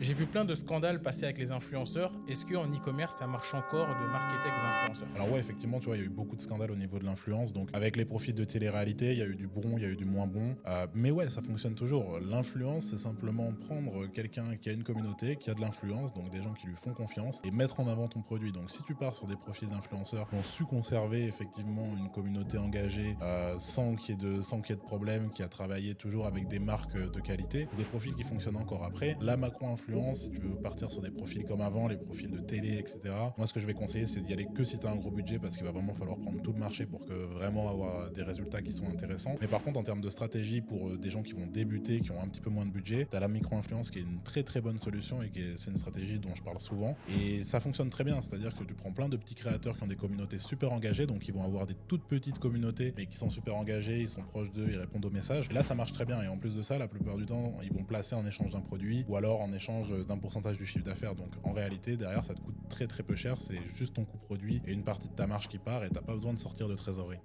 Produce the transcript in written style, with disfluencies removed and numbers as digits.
J'ai vu plein de scandales passer avec les influenceurs. Est-ce qu'en e-commerce, ça marche encore de marketer avec des influenceurs? Alors ouais, effectivement, tu vois, il y a eu beaucoup de scandales au niveau de l'influence. Donc avec les profils de télé-réalité, il y a eu du bon, il y a eu du moins bon. Mais ouais, ça fonctionne toujours. L'influence, c'est simplement prendre quelqu'un qui a une communauté, qui a de l'influence, donc des gens qui lui font confiance, et mettre en avant ton produit. Donc si tu pars sur des profils d'influenceurs qui ont su conserver effectivement une communauté engagée sans qu'il y ait de problème, qui a travaillé toujours avec des marques de qualité, des profils qui fonctionnent encore après. La macro-influence, si tu veux partir sur des profils comme avant, les profils de télé, etc. Moi, ce que je vais conseiller, c'est d'y aller que si tu as un gros budget, parce qu'il va vraiment falloir prendre tout le marché pour que vraiment avoir des résultats qui sont intéressants. Mais par contre, en termes de stratégie pour des gens qui vont débuter, qui ont un petit peu moins de budget, tu as la micro-influence qui est une très très bonne solution et c'est une stratégie dont je parle souvent. Et ça fonctionne très bien, c'est-à-dire que tu prends plein de petits créateurs qui ont des communautés super engagées, donc ils vont avoir des toutes petites communautés, mais qui sont super engagés, ils sont proches d'eux, ils répondent aux messages. Et là, ça marche très bien. Et en plus de ça, la plupart du temps, ils vont placer en échange d'un produit ou alors en échange d'un pourcentage du chiffre d'affaires. Donc en réalité, derrière, ça te coûte très très peu cher. C'est juste ton coût produit et une partie de ta marge qui part et t'as pas besoin de sortir de trésorerie.